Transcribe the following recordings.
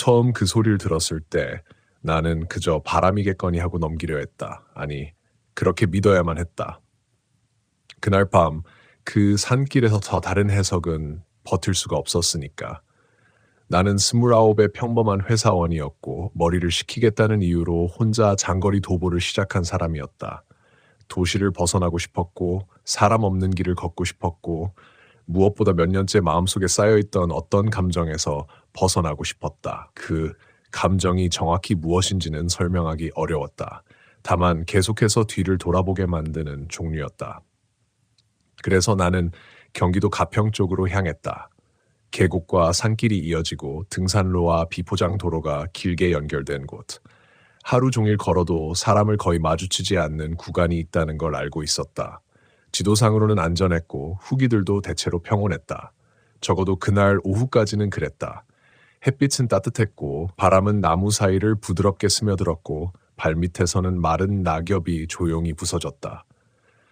처음 그 소리를 들었을 때 나는 그저 바람이겠거니 하고 넘기려 했다. 아니, 그렇게 믿어야만 했다. 그날 밤 그 산길에서 더 다른 해석은 버틸 수가 없었으니까. 나는 29의 평범한 회사원이었고 머리를 식히겠다는 이유로 혼자 장거리 도보를 시작한 사람이었다. 도시를 벗어나고 싶었고 사람 없는 길을 걷고 싶었고 무엇보다 몇 년째 마음속에 쌓여있던 어떤 감정에서 벗어나고 싶었다. 그 감정이 정확히 무엇인지는 설명하기 어려웠다. 다만 계속해서 뒤를 돌아보게 만드는 종류였다. 그래서 나는 경기도 가평 쪽으로 향했다. 계곡과 산길이 이어지고 등산로와 비포장 도로가 길게 연결된 곳. 하루 종일 걸어도 사람을 거의 마주치지 않는 구간이 있다는 걸 알고 있었다. 지도상으로는 안전했고 후기들도 대체로 평온했다. 적어도 그날 오후까지는 그랬다. 햇빛은 따뜻했고 바람은 나무 사이를 부드럽게 스며들었고 발밑에서는 마른 낙엽이 조용히 부서졌다.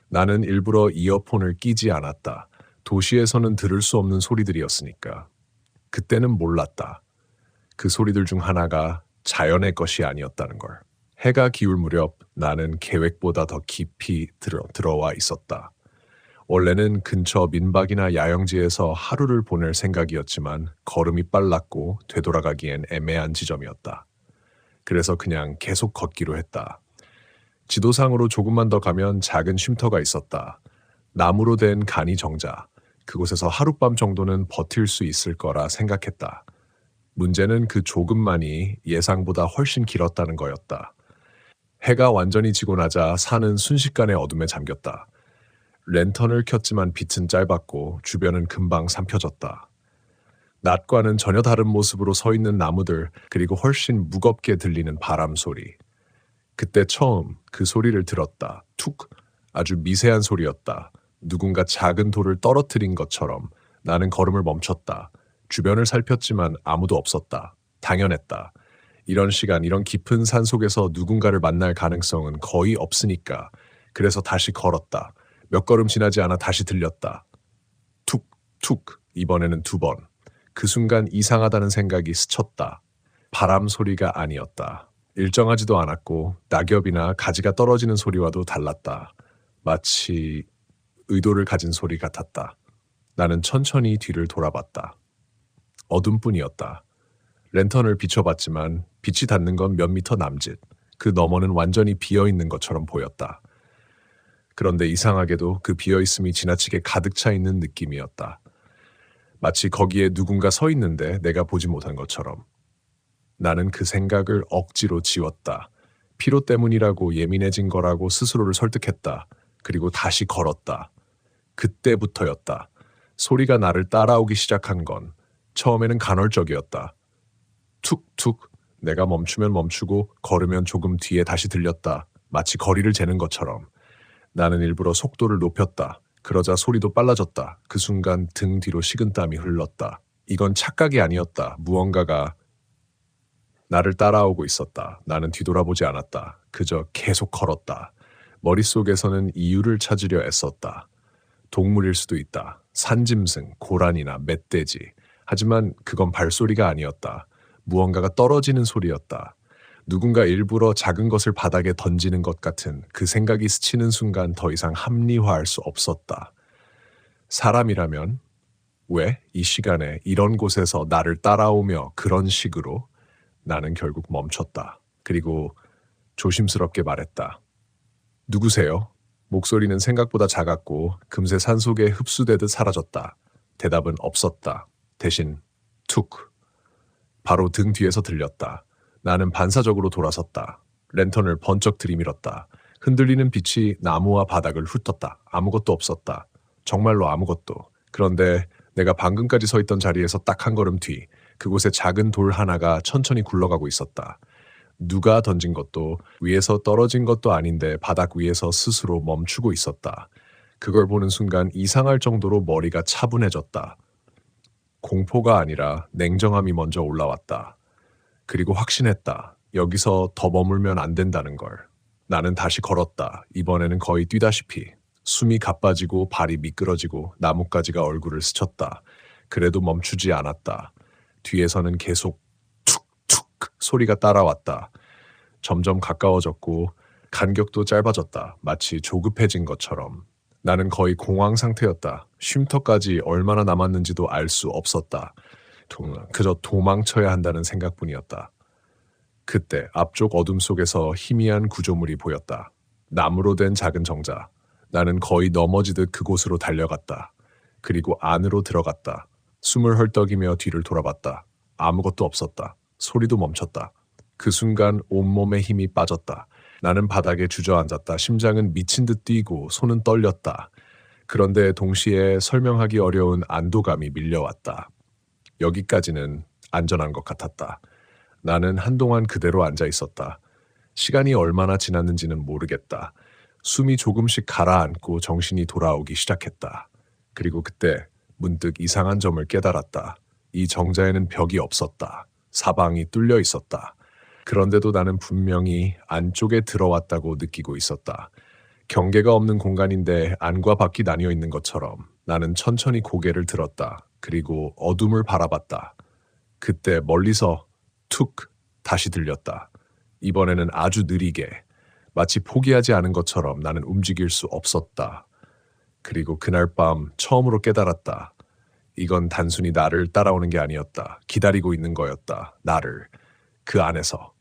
나는 일부러 이어폰을 끼지 않았다. 도시에서는 들을 수 없는 소리들이었으니까. 그때는 몰랐다. 그 소리들 중 하나가 자연의 것이 아니었다는 걸. 해가 기울 무렵 나는 계획보다 더 깊이 들어와 있었다. 원래는 근처 민박이나 야영지에서 하루를 보낼 생각이었지만 걸음이 빨랐고 되돌아가기엔 애매한 지점이었다. 그래서 그냥 계속 걷기로 했다. 지도상으로 조금만 더 가면 작은 쉼터가 있었다. 나무로 된 간이 정자. 그곳에서 하룻밤 정도는 버틸 수 있을 거라 생각했다. 문제는 그 조금만이 예상보다 훨씬 길었다는 거였다. 해가 완전히 지고 나자 산은 순식간에 어둠에 잠겼다. 랜턴을 켰지만 빛은 짧았고 주변은 금방 삼켜졌다. 낮과는 전혀 다른 모습으로 서 있는 나무들, 그리고 훨씬 무겁게 들리는 바람 소리. 그때 처음 그 소리를 들었다. 툭! 아주 미세한 소리였다. 누군가 작은 돌을 떨어뜨린 것처럼. 나는 걸음을 멈췄다. 주변을 살폈지만 아무도 없었다. 당연했다. 이런 시간, 이런 깊은 산 속에서 누군가를 만날 가능성은 거의 없으니까. 그래서 다시 걸었다. 몇 걸음 지나지 않아 다시 들렸다. 툭, 툭. 이번에는 2번. 그 순간 이상하다는 생각이 스쳤다. 바람 소리가 아니었다. 일정하지도 않았고 낙엽이나 가지가 떨어지는 소리와도 달랐다. 마치 의도를 가진 소리 같았다. 나는 천천히 뒤를 돌아봤다. 어둠뿐이었다. 랜턴을 비춰봤지만 빛이 닿는 건 몇 미터 남짓. 그 너머는 완전히 비어있는 것처럼 보였다. 그런데 이상하게도 그 비어있음이 지나치게 가득 차 있는 느낌이었다. 마치 거기에 누군가 서 있는데 내가 보지 못한 것처럼. 나는 그 생각을 억지로 지웠다. 피로 때문이라고 예민해진 거라고 스스로를 설득했다. 그리고 다시 걸었다. 그때부터였다. 소리가 나를 따라오기 시작한 건 처음에는 간헐적이었다. 툭툭. 내가 멈추면 멈추고 걸으면 조금 뒤에 다시 들렸다. 마치 거리를 재는 것처럼. 나는 일부러 속도를 높였다. 그러자 소리도 빨라졌다. 그 순간 등 뒤로 식은땀이 흘렀다. 이건 착각이 아니었다. 무언가가 나를 따라오고 있었다. 나는 뒤돌아보지 않았다. 그저 계속 걸었다. 머릿속에서는 이유를 찾으려 애썼다. 동물일 수도 있다. 산짐승, 고라니나 멧돼지. 하지만 그건 발소리가 아니었다. 무언가가 떨어지는 소리였다. 누군가 일부러 작은 것을 바닥에 던지는 것 같은 그 생각이 스치는 순간 더 이상 합리화할 수 없었다. 사람이라면 왜 이 시간에 이런 곳에서 나를 따라오며 그런 식으로? 나는 결국 멈췄다. 그리고 조심스럽게 말했다. 누구세요? 목소리는 생각보다 작았고 금세 산속에 흡수되듯 사라졌다. 대답은 없었다. 대신 툭. 바로 등 뒤에서 들렸다. 나는 반사적으로 돌아섰다. 랜턴을 번쩍 들이밀었다. 흔들리는 빛이 나무와 바닥을 훑었다. 아무것도 없었다. 정말로 아무것도. 그런데 내가 방금까지 서 있던 자리에서 딱 한 걸음 뒤, 그곳에 작은 돌 하나가 천천히 굴러가고 있었다. 누가 던진 것도 위에서 떨어진 것도 아닌데 바닥 위에서 스스로 멈추고 있었다. 그걸 보는 순간 이상할 정도로 머리가 차분해졌다. 공포가 아니라 냉정함이 먼저 올라왔다. 그리고 확신했다. 여기서 더 머물면 안 된다는 걸. 나는 다시 걸었다. 이번에는 거의 뛰다시피. 숨이 가빠지고 발이 미끄러지고 나뭇가지가 얼굴을 스쳤다. 그래도 멈추지 않았다. 뒤에서는 계속 소리가 따라왔다. 점점 가까워졌고 간격도 짧아졌다. 마치 조급해진 것처럼. 나는 거의 공황 상태였다. 쉼터까지 얼마나 남았는지도 알 수 없었다. 그저 도망쳐야 한다는 생각뿐이었다. 그때 앞쪽 어둠 속에서 희미한 구조물이 보였다. 나무로 된 작은 정자. 나는 거의 넘어지듯 그곳으로 달려갔다. 그리고 안으로 들어갔다. 숨을 헐떡이며 뒤를 돌아봤다. 아무것도 없었다. 소리도 멈췄다. 그 순간 온몸에 힘이 빠졌다. 나는 바닥에 주저앉았다. 심장은 미친 듯 뛰고 손은 떨렸다. 그런데 동시에 설명하기 어려운 안도감이 밀려왔다. 여기까지는 안전한 것 같았다. 나는 한동안 그대로 앉아 있었다. 시간이 얼마나 지났는지는 모르겠다. 숨이 조금씩 가라앉고 정신이 돌아오기 시작했다. 그리고 그때 문득 이상한 점을 깨달았다. 이 정자에는 벽이 없었다. 사방이 뚫려 있었다. 그런데도 나는 분명히 안쪽에 들어왔다고 느끼고 있었다. 경계가 없는 공간인데 안과 밖이 나뉘어 있는 것처럼 나는 천천히 고개를 들었다. 그리고 어둠을 바라봤다. 그때 멀리서 툭 다시 들렸다. 이번에는 아주 느리게, 마치 포기하지 않은 것처럼 나는 움직일 수 없었다. 그리고 그날 밤 처음으로 깨달았다. 이건 단순히 나를 따라오는 게 아니었다. 기다리고 있는 거였다. 나를. 그 안에서.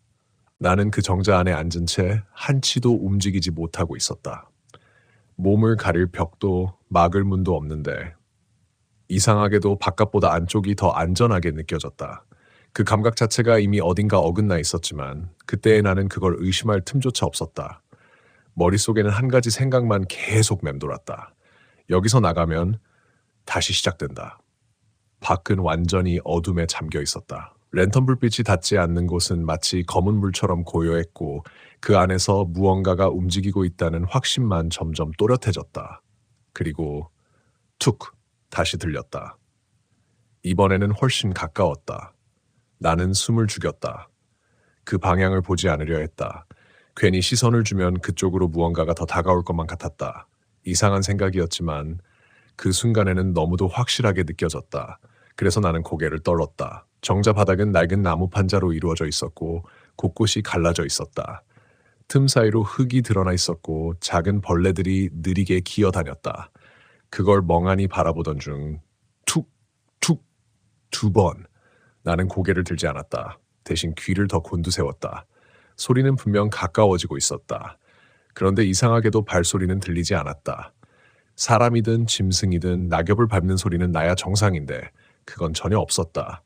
나는 그 정자 안에 앉은 채 한치도 움직이지 못하고 있었다. 몸을 가릴 벽도 막을 문도 없는데 이상하게도 바깥보다 안쪽이 더 안전하게 느껴졌다. 그 감각 자체가 이미 어딘가 어긋나 있었지만 그때의 나는 그걸 의심할 틈조차 없었다. 머릿속에는 한 가지 생각만 계속 맴돌았다. 여기서 나가면 다시 시작된다. 밖은 완전히 어둠에 잠겨 있었다. 랜턴 불빛이 닿지 않는 곳은 마치 검은 물처럼 고요했고 그 안에서 무언가가 움직이고 있다는 확신만 점점 또렷해졌다. 그리고 툭 다시 들렸다. 이번에는 훨씬 가까웠다. 나는 숨을 죽였다. 그 방향을 보지 않으려 했다. 괜히 시선을 주면 그쪽으로 무언가가 더 다가올 것만 같았다. 이상한 생각이었지만 그 순간에는 너무도 확실하게 느껴졌다. 그래서 나는 고개를 떨었다. 정자 바닥은 낡은 나무 판자로 이루어져 있었고 곳곳이 갈라져 있었다. 틈 사이로 흙이 드러나 있었고 작은 벌레들이 느리게 기어다녔다. 그걸 멍하니 바라보던 중 툭, 툭, 2번. 나는 고개를 들지 않았다. 대신 귀를 더 곤두세웠다. 소리는 분명 가까워지고 있었다. 그런데 이상하게도 발소리는 들리지 않았다. 사람이든 짐승이든 낙엽을 밟는 소리는 나야 정상인데 그건 전혀 없었다.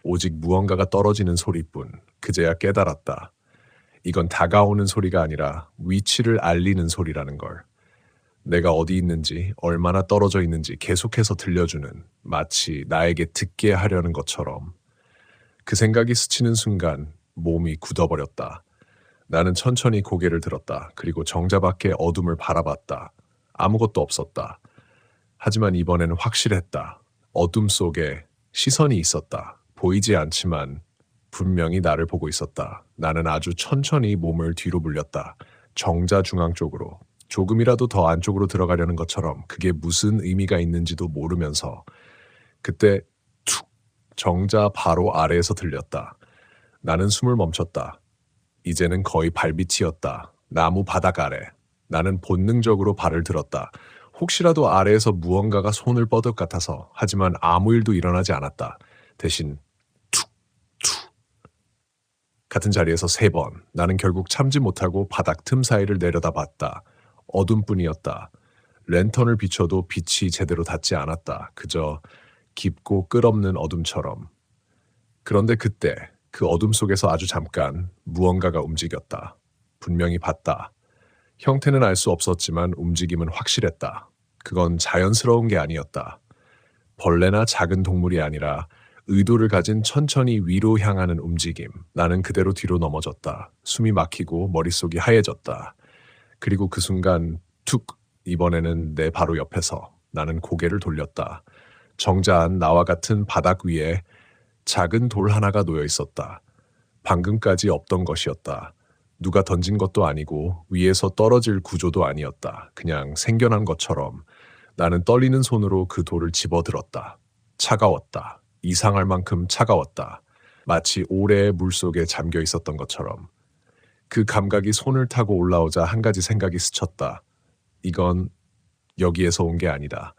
오직 무언가가 떨어지는 소리뿐. 그제야 깨달았다. 이건 다가오는 소리가 아니라 위치를 알리는 소리라는 걸. 내가 어디 있는지, 얼마나 떨어져 있는지 계속해서 들려주는, 마치 나에게 듣게 하려는 것처럼. 그 생각이 스치는 순간 몸이 굳어버렸다. 나는 천천히 고개를 들었다. 그리고 정자 밖의 어둠을 바라봤다. 아무것도 없었다. 하지만 이번에는 확실했다. 어둠 속에 시선이 있었다. 보이지 않지만 분명히 나를 보고 있었다. 나는 아주 천천히 몸을 뒤로 물렸다. 정자 중앙 쪽으로. 조금이라도 더 안쪽으로 들어가려는 것처럼 그게 무슨 의미가 있는지도 모르면서 그때 툭 정자 바로 아래에서 들렸다. 나는 숨을 멈췄다. 이제는 거의 발밑이었다. 나무 바닥 아래. 나는 본능적으로 발을 들었다. 혹시라도 아래에서 무언가가 손을 뻗을 것 같아서. 하지만 아무 일도 일어나지 않았다. 대신 툭, 툭. 같은 자리에서 3번. 나는 결국 참지 못하고 바닥 틈 사이를 내려다봤다. 어둠뿐이었다. 랜턴을 비춰도 빛이 제대로 닿지 않았다. 그저 깊고 끝없는 어둠처럼. 그런데 그때 그 어둠 속에서 아주 잠깐 무언가가 움직였다. 분명히 봤다. 형태는 알 수 없었지만 움직임은 확실했다. 그건 자연스러운 게 아니었다. 벌레나 작은 동물이 아니라 의도를 가진 천천히 위로 향하는 움직임. 나는 그대로 뒤로 넘어졌다. 숨이 막히고 머릿속이 하얘졌다. 그리고 그 순간 툭 이번에는 내 바로 옆에서 나는 고개를 돌렸다. 정자한 나와 같은 바닥 위에 작은 돌 하나가 놓여 있었다. 방금까지 없던 것이었다. 누가 던진 것도 아니고 위에서 떨어질 구조도 아니었다. 그냥 생겨난 것처럼 나는 떨리는 손으로 그 돌을 집어들었다. 차가웠다. 이상할 만큼 차가웠다. 마치 오래의 물속에 잠겨 있었던 것처럼. 그 감각이 손을 타고 올라오자 한 가지 생각이 스쳤다. 이건 여기에서 온 게 아니다.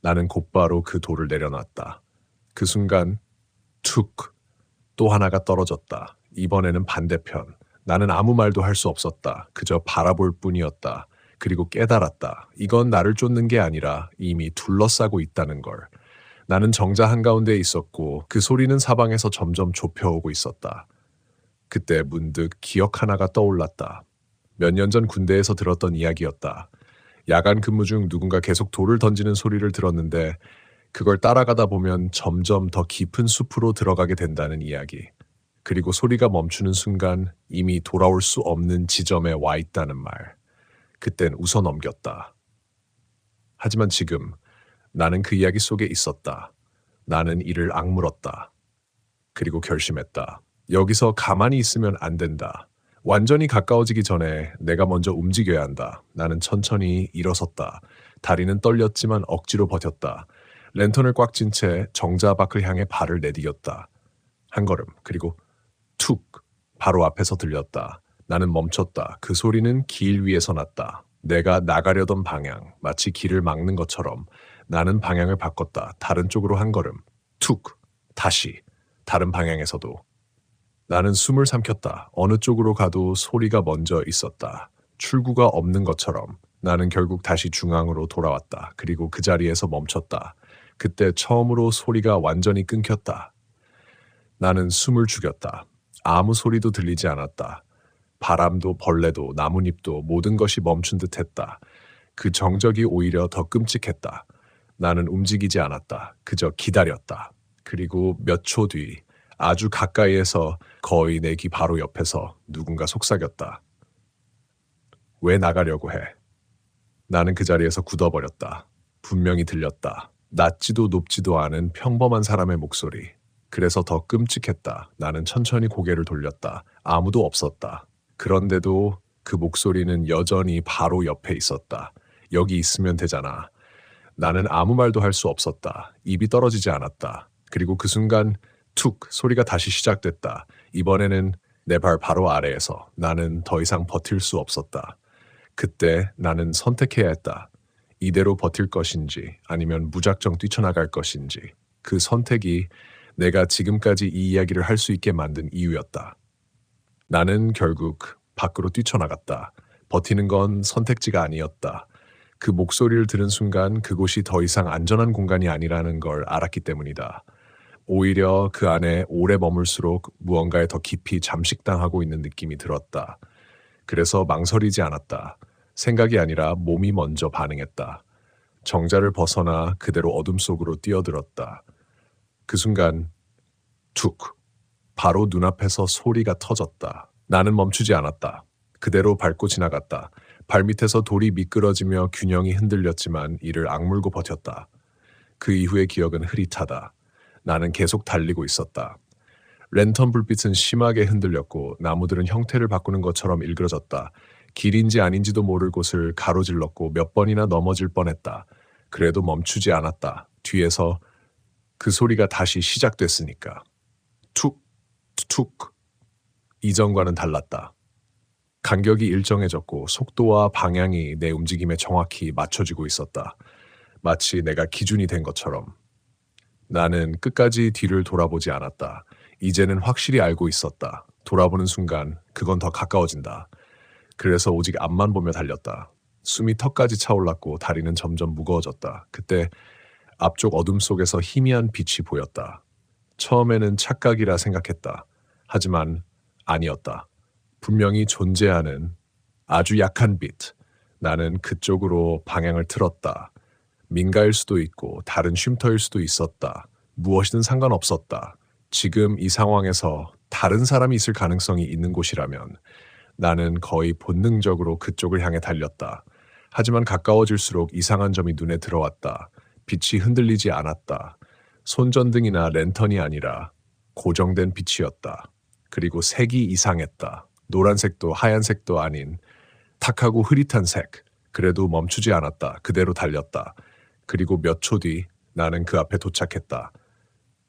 나는 곧바로 그 돌을 내려놨다. 그 순간 툭 또 하나가 떨어졌다. 이번에는 반대편. 나는 아무 말도 할 수 없었다. 그저 바라볼 뿐이었다. 그리고 깨달았다. 이건 나를 쫓는 게 아니라 이미 둘러싸고 있다는 걸. 나는 정자 한가운데에 있었고 그 소리는 사방에서 점점 좁혀오고 있었다. 그때 문득 기억 하나가 떠올랐다. 몇 년 전 군대에서 들었던 이야기였다. 야간 근무 중 누군가 계속 돌을 던지는 소리를 들었는데 그걸 따라가다 보면 점점 더 깊은 숲으로 들어가게 된다는 이야기. 그리고 소리가 멈추는 순간 이미 돌아올 수 없는 지점에 와 있다는 말. 그땐 웃어 넘겼다. 하지만 지금 나는 그 이야기 속에 있었다. 나는 이를 악물었다. 그리고 결심했다. 여기서 가만히 있으면 안 된다. 완전히 가까워지기 전에 내가 먼저 움직여야 한다. 나는 천천히 일어섰다. 다리는 떨렸지만 억지로 버텼다. 랜턴을 꽉 쥔 채 정자 밖을 향해 발을 내디뎠다. 한 걸음, 그리고 툭! 바로 앞에서 들렸다. 나는 멈췄다. 그 소리는 길 위에서 났다. 내가 나가려던 방향, 마치 길을 막는 것처럼 나는 방향을 바꿨다. 다른 쪽으로 한 걸음, 툭! 다시, 다른 방향에서도. 나는 숨을 삼켰다. 어느 쪽으로 가도 소리가 먼저 있었다. 출구가 없는 것처럼. 나는 결국 다시 중앙으로 돌아왔다. 그리고 그 자리에서 멈췄다. 그때 처음으로 소리가 완전히 끊겼다. 나는 숨을 죽였다. 아무 소리도 들리지 않았다. 바람도 벌레도 나뭇잎도 모든 것이 멈춘 듯했다. 그 정적이 오히려 더 끔찍했다. 나는 움직이지 않았다. 그저 기다렸다. 그리고 몇 초 뒤 아주 가까이에서 거의 내 귀 바로 옆에서 누군가 속삭였다. 왜 나가려고 해? 나는 그 자리에서 굳어버렸다. 분명히 들렸다. 낮지도 높지도 않은 평범한 사람의 목소리. 그래서 더 끔찍했다. 나는 천천히 고개를 돌렸다. 아무도 없었다. 그런데도 그 목소리는 여전히 바로 옆에 있었다. 여기 있으면 되잖아. 나는 아무 말도 할 수 없었다. 입이 떨어지지 않았다. 그리고 그 순간 툭 소리가 다시 시작됐다. 이번에는 내 발 바로 아래에서. 나는 더 이상 버틸 수 없었다. 그때 나는 선택해야 했다. 이대로 버틸 것인지 아니면 무작정 뛰쳐나갈 것인지. 그 선택이 내가 지금까지 이 이야기를 할 수 있게 만든 이유였다. 나는 결국 밖으로 뛰쳐나갔다. 버티는 건 선택지가 아니었다. 그 목소리를 들은 순간 그곳이 더 이상 안전한 공간이 아니라는 걸 알았기 때문이다. 오히려 그 안에 오래 머물수록 무언가에 더 깊이 잠식당하고 있는 느낌이 들었다. 그래서 망설이지 않았다. 생각이 아니라 몸이 먼저 반응했다. 정자를 벗어나 그대로 어둠 속으로 뛰어들었다. 그 순간 툭! 바로 눈앞에서 소리가 터졌다. 나는 멈추지 않았다. 그대로 밟고 지나갔다. 발밑에서 돌이 미끄러지며 균형이 흔들렸지만 이를 악물고 버텼다. 그 이후의 기억은 흐릿하다. 나는 계속 달리고 있었다. 랜턴 불빛은 심하게 흔들렸고 나무들은 형태를 바꾸는 것처럼 일그러졌다. 길인지 아닌지도 모를 곳을 가로질렀고 몇 번이나 넘어질 뻔했다. 그래도 멈추지 않았다. 뒤에서 그 소리가 다시 시작됐으니까. 툭, 툭. 이전과는 달랐다. 간격이 일정해졌고 속도와 방향이 내 움직임에 정확히 맞춰지고 있었다. 마치 내가 기준이 된 것처럼. 나는 끝까지 뒤를 돌아보지 않았다. 이제는 확실히 알고 있었다. 돌아보는 순간 그건 더 가까워진다. 그래서 오직 앞만 보며 달렸다. 숨이 턱까지 차올랐고 다리는 점점 무거워졌다. 그때 앞쪽 어둠 속에서 희미한 빛이 보였다. 처음에는 착각이라 생각했다. 하지만 아니었다. 분명히 존재하는 아주 약한 빛. 나는 그쪽으로 방향을 틀었다. 민가일 수도 있고 다른 쉼터일 수도 있었다. 무엇이든 상관없었다. 지금 이 상황에서 다른 사람이 있을 가능성이 있는 곳이라면 나는 거의 본능적으로 그쪽을 향해 달렸다. 하지만 가까워질수록 이상한 점이 눈에 들어왔다. 빛이 흔들리지 않았다. 손전등이나 랜턴이 아니라 고정된 빛이었다. 그리고 색이 이상했다. 노란색도 하얀색도 아닌 탁하고 흐릿한 색. 그래도 멈추지 않았다. 그대로 달렸다. 그리고 몇 초 뒤 나는 그 앞에 도착했다.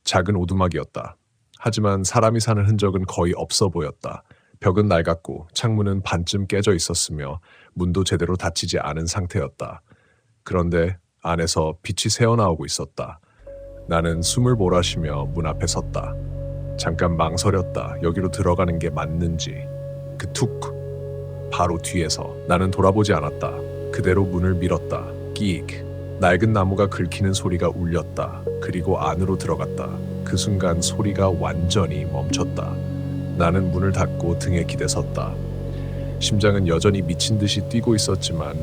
작은 오두막이었다. 하지만 사람이 사는 흔적은 거의 없어 보였다. 벽은 낡았고 창문은 반쯤 깨져 있었으며 문도 제대로 닫히지 않은 상태였다. 그런데 안에서 빛이 새어나오고 있었다. 나는 숨을 몰아쉬며 문 앞에 섰다. 잠깐 망설였다. 여기로 들어가는 게 맞는지. 그 툭! 바로 뒤에서 나는 돌아보지 않았다. 그대로 문을 밀었다. 끼익! 낡은 나무가 긁히는 소리가 울렸다. 그리고 안으로 들어갔다. 그 순간 소리가 완전히 멈췄다. 나는 문을 닫고 등에 기대섰다. 심장은 여전히 미친 듯이 뛰고 있었지만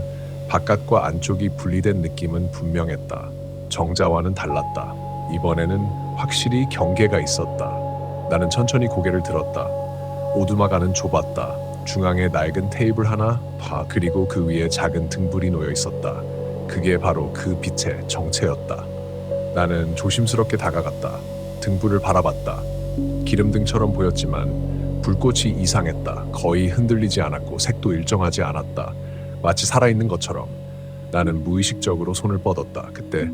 바깥과 안쪽이 분리된 느낌은 분명했다. 정자와는 달랐다. 이번에는 확실히 경계가 있었다. 나는 천천히 고개를 들었다. 오두막 안은 좁았다. 중앙에 낡은 테이블 하나, 그리고 그 위에 작은 등불이 놓여 있었다. 그게 바로 그 빛의 정체였다. 나는 조심스럽게 다가갔다. 등불을 바라봤다. 기름등처럼 보였지만 불꽃이 이상했다. 거의 흔들리지 않았고 색도 일정하지 않았다. 마치 살아있는 것처럼. 나는 무의식적으로 손을 뻗었다. 그때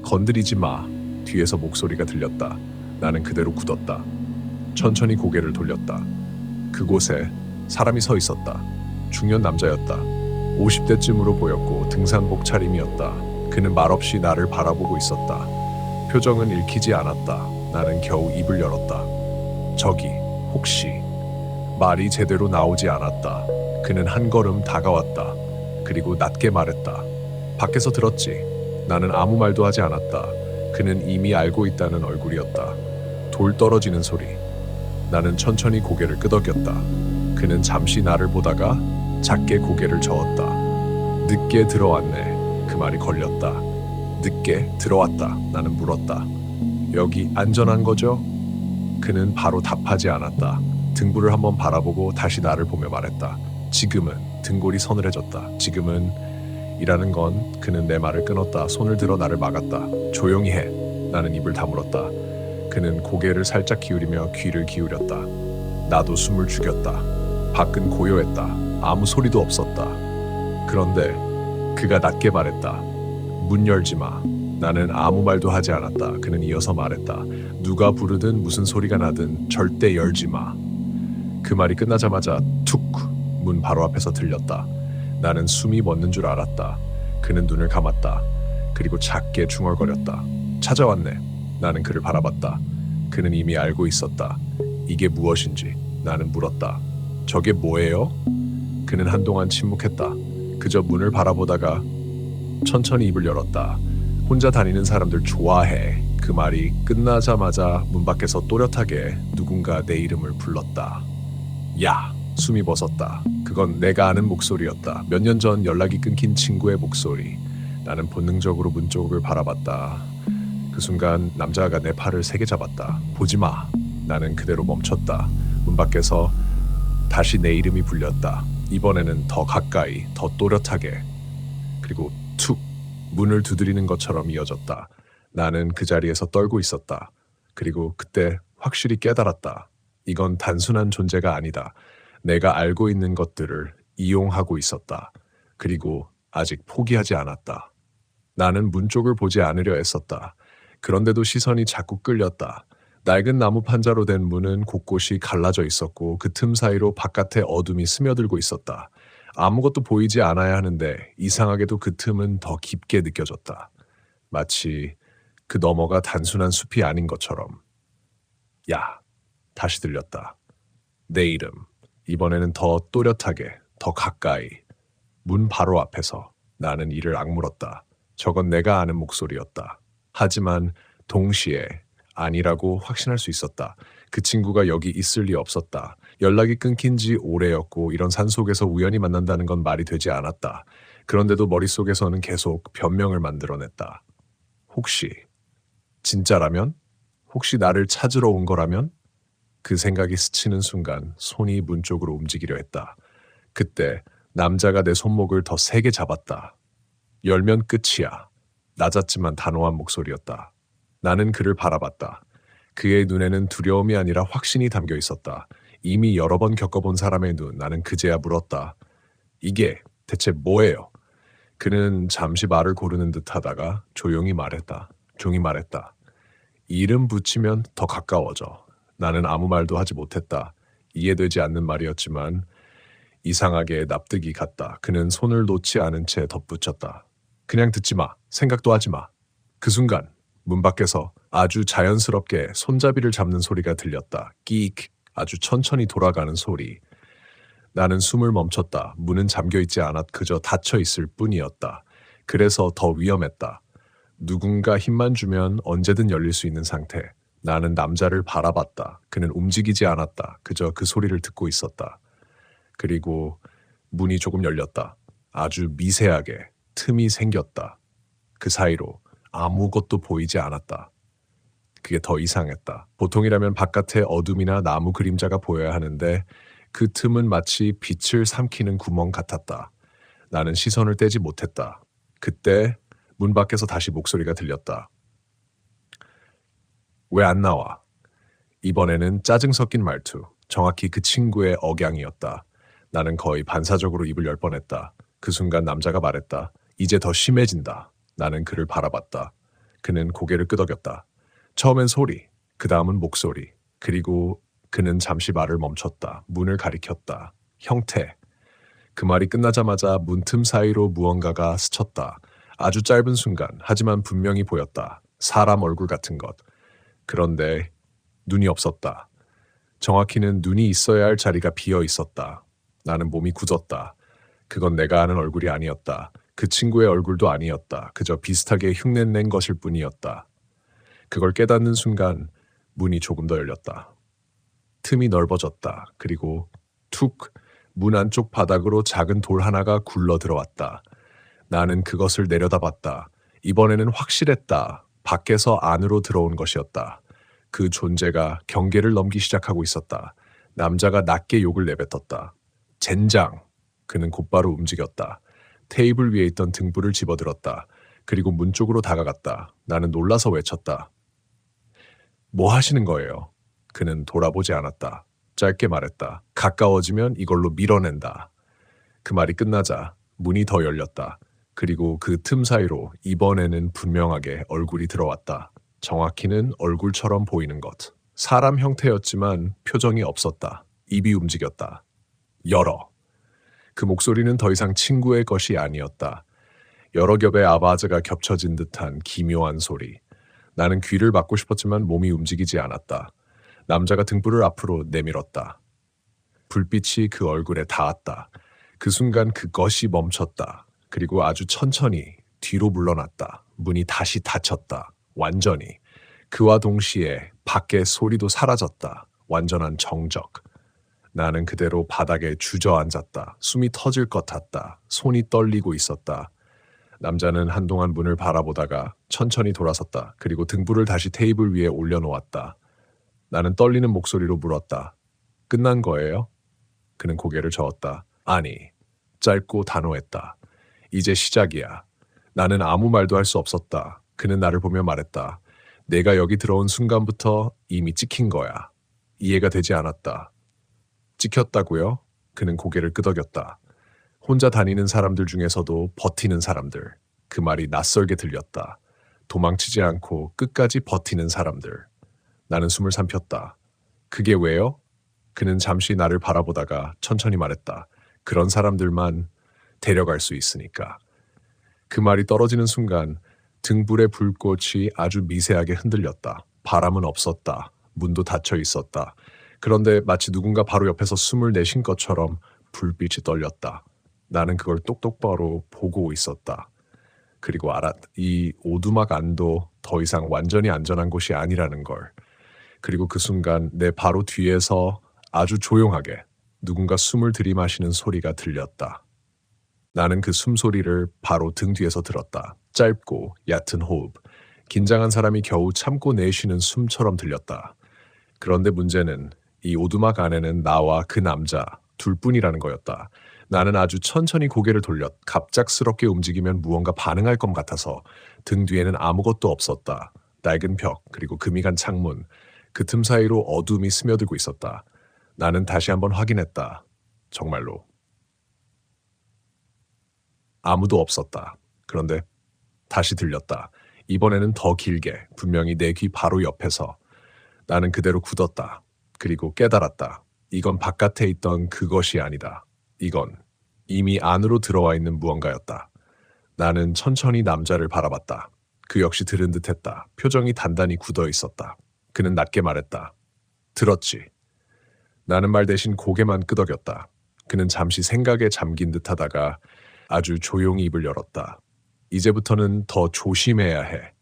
건드리지 마. 뒤에서 목소리가 들렸다. 나는 그대로 굳었다. 천천히 고개를 돌렸다. 그곳에 사람이 서 있었다. 중년 남자였다. 50대쯤으로 보였고 등산복 차림이었다. 그는 말없이 나를 바라보고 있었다. 표정은 읽히지 않았다. 나는 겨우 입을 열었다. 저기, 혹시. 말이 제대로 나오지 않았다. 그는 한 걸음 다가왔다. 그리고 낮게 말했다. 밖에서 들었지. 나는 아무 말도 하지 않았다. 그는 이미 알고 있다는 얼굴이었다. 돌 떨어지는 소리. 나는 천천히 고개를 끄덕였다. 그는 잠시 나를 보다가 작게 고개를 저었다. 늦게 들어왔네. 그 말이 걸렸다. 늦게 들어왔다. 나는 물었다. 여기 안전한 거죠? 그는 바로 답하지 않았다. 등불을 한번 바라보고 다시 나를 보며 말했다. 지금은. 등골이 서늘해졌다. 지금은 이라는 건. 그는 내 말을 끊었다. 손을 들어 나를 막았다. 조용히 해. 나는 입을 다물었다. 그는 고개를 살짝 기울이며 귀를 기울였다. 나도 숨을 죽였다. 밖은 고요했다. 아무 소리도 없었다. 그런데 그가 낮게 말했다. 문 열지 마. 나는 아무 말도 하지 않았다. 그는 이어서 말했다. 누가 부르든 무슨 소리가 나든 절대 열지 마. 그 말이 끝나자마자 툭! 문 바로 앞에서 들렸다. 나는 숨이 멎는 줄 알았다. 그는 눈을 감았다. 그리고 작게 중얼거렸다. 찾아왔네. 나는 그를 바라봤다. 그는 이미 알고 있었다. 이게 무엇인지. 나는 물었다. 저게 뭐예요? 그는 한동안 침묵했다. 그저 문을 바라보다가 천천히 입을 열었다. 혼자 다니는 사람들 좋아해. 그 말이 끝나자마자 문 밖에서 또렷하게 누군가 내 이름을 불렀다. 야! 숨이 멎었다. 그건 내가 아는 목소리였다. 몇 년 전 연락이 끊긴 친구의 목소리. 나는 본능적으로 문 쪽을 바라봤다. 그 순간 남자가 내 팔을 세게 잡았다. 보지 마. 나는 그대로 멈췄다. 문 밖에서 다시 내 이름이 불렸다. 이번에는 더 가까이, 더 또렷하게. 그리고 툭! 문을 두드리는 것처럼 이어졌다. 나는 그 자리에서 떨고 있었다. 그리고 그때 확실히 깨달았다. 이건 단순한 존재가 아니다. 내가 알고 있는 것들을 이용하고 있었다. 그리고 아직 포기하지 않았다. 나는 문 쪽을 보지 않으려 애썼다. 그런데도 시선이 자꾸 끌렸다. 낡은 나무 판자로 된 문은 곳곳이 갈라져 있었고 그 틈 사이로 바깥의 어둠이 스며들고 있었다. 아무것도 보이지 않아야 하는데 이상하게도 그 틈은 더 깊게 느껴졌다. 마치 그 너머가 단순한 숲이 아닌 것처럼. 야! 다시 들렸다. 내 이름. 이번에는 더 또렷하게, 더 가까이. 문 바로 앞에서. 나는 이를 악물었다. 저건 내가 아는 목소리였다. 하지만 동시에 아니라고 확신할 수 있었다. 그 친구가 여기 있을 리 없었다. 연락이 끊긴 지 오래였고 이런 산속에서 우연히 만난다는 건 말이 되지 않았다. 그런데도 머릿속에서는 계속 변명을 만들어냈다. 혹시 진짜라면? 혹시 나를 찾으러 온 거라면? 그 생각이 스치는 순간 손이 문 쪽으로 움직이려 했다. 그때 남자가 내 손목을 더 세게 잡았다. 열면 끝이야. 낮았지만 단호한 목소리였다. 나는 그를 바라봤다. 그의 눈에는 두려움이 아니라 확신이 담겨 있었다. 이미 여러 번 겪어본 사람의 눈. 나는 그제야 물었다. 이게 대체 뭐예요? 그는 잠시 말을 고르는 듯 하다가 조용히 말했다. 이름 붙이면 더 가까워져. 나는 아무 말도 하지 못했다. 이해되지 않는 말이었지만 이상하게 납득이 갔다. 그는 손을 놓지 않은 채 덧붙였다. 그냥 듣지 마. 생각도 하지 마. 그 순간 문 밖에서 아주 자연스럽게 손잡이를 잡는 소리가 들렸다. 끼익. 아주 천천히 돌아가는 소리. 나는 숨을 멈췄다. 문은 잠겨 있지 않았 그저 닫혀 있을 뿐이었다. 그래서 더 위험했다. 누군가 힘만 주면 언제든 열릴 수 있는 상태. 나는 남자를 바라봤다. 그는 움직이지 않았다. 그저 그 소리를 듣고 있었다. 그리고 문이 조금 열렸다. 아주 미세하게 틈이 생겼다. 그 사이로 아무것도 보이지 않았다. 그게 더 이상했다. 보통이라면 바깥에 어둠이나 나무 그림자가 보여야 하는데 그 틈은 마치 빛을 삼키는 구멍 같았다. 나는 시선을 떼지 못했다. 그때 문 밖에서 다시 목소리가 들렸다. 왜 안 나와? 이번에는 짜증 섞인 말투. 정확히 그 친구의 억양이었다. 나는 거의 반사적으로 입을 열 뻔했다. 그 순간 남자가 말했다. 이제 더 심해진다. 나는 그를 바라봤다. 그는 고개를 끄덕였다. 처음엔 소리, 그 다음은 목소리, 그리고 그는 잠시 말을 멈췄다. 문을 가리켰다. 형태. 그 말이 끝나자마자 문틈 사이로 무언가가 스쳤다. 아주 짧은 순간, 하지만 분명히 보였다. 사람 얼굴 같은 것. 그런데 눈이 없었다. 정확히는 눈이 있어야 할 자리가 비어 있었다. 나는 몸이 굳었다. 그건 내가 아는 얼굴이 아니었다. 그 친구의 얼굴도 아니었다. 그저 비슷하게 흉내낸 것일 뿐이었다. 그걸 깨닫는 순간 문이 조금 더 열렸다. 틈이 넓어졌다. 그리고 툭 문 안쪽 바닥으로 작은 돌 하나가 굴러 들어왔다. 나는 그것을 내려다봤다. 이번에는 확실했다. 밖에서 안으로 들어온 것이었다. 그 존재가 경계를 넘기 시작하고 있었다. 남자가 낮게 욕을 내뱉었다. 젠장! 그는 곧바로 움직였다. 테이블 위에 있던 등불을 집어들었다. 그리고 문 쪽으로 다가갔다. 나는 놀라서 외쳤다. 뭐 하시는 거예요? 그는 돌아보지 않았다. 짧게 말했다. 가까워지면 이걸로 밀어낸다. 그 말이 끝나자 문이 더 열렸다. 그리고 그 틈 사이로 이번에는 분명하게 얼굴이 들어왔다. 정확히는 얼굴처럼 보이는 것. 사람 형태였지만 표정이 없었다. 입이 움직였다. 열어. 그 목소리는 더 이상 친구의 것이 아니었다. 여러 겹의 아바즈가 겹쳐진 듯한 기묘한 소리. 나는 귀를 막고 싶었지만 몸이 움직이지 않았다. 남자가 등불을 앞으로 내밀었다. 불빛이 그 얼굴에 닿았다. 그 순간 그것이 멈췄다. 그리고 아주 천천히 뒤로 물러났다. 문이 다시 닫혔다. 완전히. 그와 동시에 밖의 소리도 사라졌다. 완전한 정적. 나는 그대로 바닥에 주저앉았다. 숨이 터질 것 같다. 손이 떨리고 있었다. 남자는 한동안 문을 바라보다가 천천히 돌아섰다. 그리고 등불을 다시 테이블 위에 올려놓았다. 나는 떨리는 목소리로 물었다. 끝난 거예요? 그는 고개를 저었다. 아니, 짧고 단호했다. 이제 시작이야. 나는 아무 말도 할 수 없었다. 그는 나를 보며 말했다. 내가 여기 들어온 순간부터 이미 찍힌 거야. 이해가 되지 않았다. 찍혔다고요? 그는 고개를 끄덕였다. 혼자 다니는 사람들 중에서도 버티는 사람들. 그 말이 낯설게 들렸다. 도망치지 않고 끝까지 버티는 사람들. 나는 숨을 삼켰다. 그게 왜요? 그는 잠시 나를 바라보다가 천천히 말했다. 그런 사람들만 데려갈 수 있으니까. 그 말이 떨어지는 순간 등불의 불꽃이 아주 미세하게 흔들렸다. 바람은 없었다. 문도 닫혀 있었다. 그런데 마치 누군가 바로 옆에서 숨을 내쉰 것처럼 불빛이 떨렸다. 나는 그걸 똑똑바로 보고 있었다. 그리고 이 오두막 안도 더 이상 완전히 안전한 곳이 아니라는 걸. 그리고 그 순간 내 바로 뒤에서 아주 조용하게 누군가 숨을 들이마시는 소리가 들렸다. 나는 그 숨소리를 바로 등 뒤에서 들었다. 짧고 얕은 호흡. 긴장한 사람이 겨우 참고 내쉬는 숨처럼 들렸다. 그런데 문제는 이 오두막 안에는 나와 그 남자 둘뿐이라는 거였다. 나는 아주 천천히 고개를 돌려 갑작스럽게 움직이면 무언가 반응할 것 같아서 등 뒤에는 아무것도 없었다. 낡은 벽 그리고 금이 간 창문. 그 틈 사이로 어둠이 스며들고 있었다. 나는 다시 한번 확인했다. 정말로. 아무도 없었다. 그런데 다시 들렸다. 이번에는 더 길게, 분명히 내 귀 바로 옆에서. 나는 그대로 굳었다. 그리고 깨달았다. 이건 바깥에 있던 그것이 아니다. 이건 이미 안으로 들어와 있는 무언가였다. 나는 천천히 남자를 바라봤다. 그 역시 들은 듯했다. 표정이 단단히 굳어 있었다. 그는 낮게 말했다. 들었지. 나는 말 대신 고개만 끄덕였다. 그는 잠시 생각에 잠긴 듯하다가 아주 조용히 입을 열었다. 이제부터는 더 조심해야 해.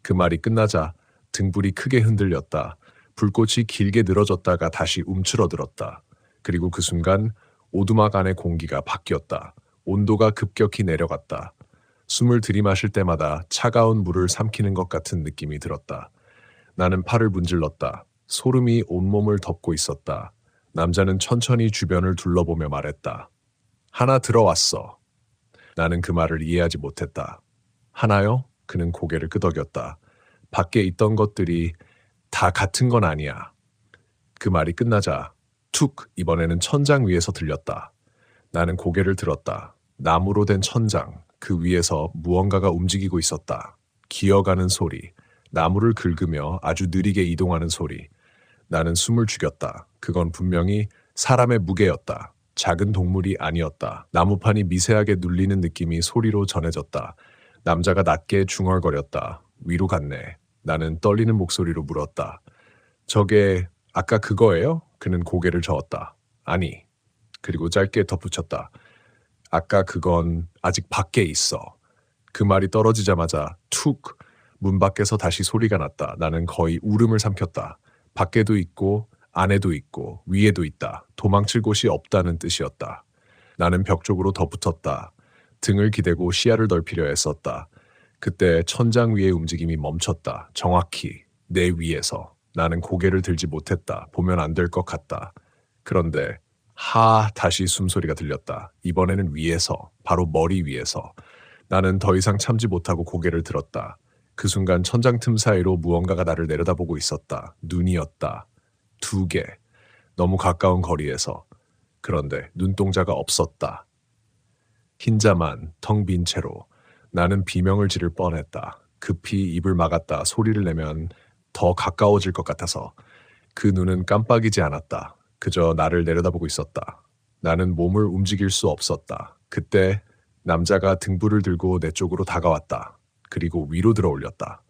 그 말이 끝나자 등불이 크게 흔들렸다. 불꽃이 길게 늘어졌다가 다시 움츠러들었다. 그리고 그 순간 오두막 안의 공기가 바뀌었다. 온도가 급격히 내려갔다. 숨을 들이마실 때마다 차가운 물을 삼키는 것 같은 느낌이 들었다. 나는 팔을 문질렀다. 소름이 온몸을 덮고 있었다. 남자는 천천히 주변을 둘러보며 말했다. 하나 들어왔어. 나는 그 말을 이해하지 못했다. 하나요? 그는 고개를 끄덕였다. 밖에 있던 것들이 다 같은 건 아니야. 그 말이 끝나자 툭 이번에는 천장 위에서 들렸다. 나는 고개를 들었다. 나무로 된 천장, 그 위에서 무언가가 움직이고 있었다. 기어가는 소리, 나무를 긁으며 아주 느리게 이동하는 소리. 나는 숨을 죽였다. 그건 분명히 사람의 무게였다. 작은 동물이 아니었다. 나무판이 미세하게 눌리는 느낌이 소리로 전해졌다. 남자가 낮게 중얼거렸다. 위로 갔네. 나는 떨리는 목소리로 물었다. 저게 아까 그거예요? 그는 고개를 저었다. 아니. 그리고 짧게 덧붙였다. 아까 그건 아직 밖에 있어. 그 말이 떨어지자마자 툭 문 밖에서 다시 소리가 났다. 나는 거의 울음을 삼켰다. 밖에도 있고 안에도 있고 위에도 있다. 도망칠 곳이 없다는 뜻이었다. 나는 벽 쪽으로 더 붙었다. 등을 기대고 시야를 넓히려 애썼다. 그때 천장 위의 움직임이 멈췄다. 정확히 내 위에서. 나는 고개를 들지 못했다. 보면 안 될 것 같다. 그런데 다시 숨소리가 들렸다. 이번에는 위에서, 바로 머리 위에서. 나는 더 이상 참지 못하고 고개를 들었다. 그 순간 천장 틈 사이로 무언가가 나를 내려다보고 있었다. 눈이었다. 2개. 너무 가까운 거리에서. 그런데 눈동자가 없었다. 흰자만 텅 빈 채로. 나는 비명을 지를 뻔했다. 급히 입을 막았다. 소리를 내면 더 가까워질 것 같아서. 그 눈은 깜빡이지 않았다. 그저 나를 내려다보고 있었다. 나는 몸을 움직일 수 없었다. 그때 남자가 등불을 들고 내 쪽으로 다가왔다. 그리고 위로 들어 올렸다.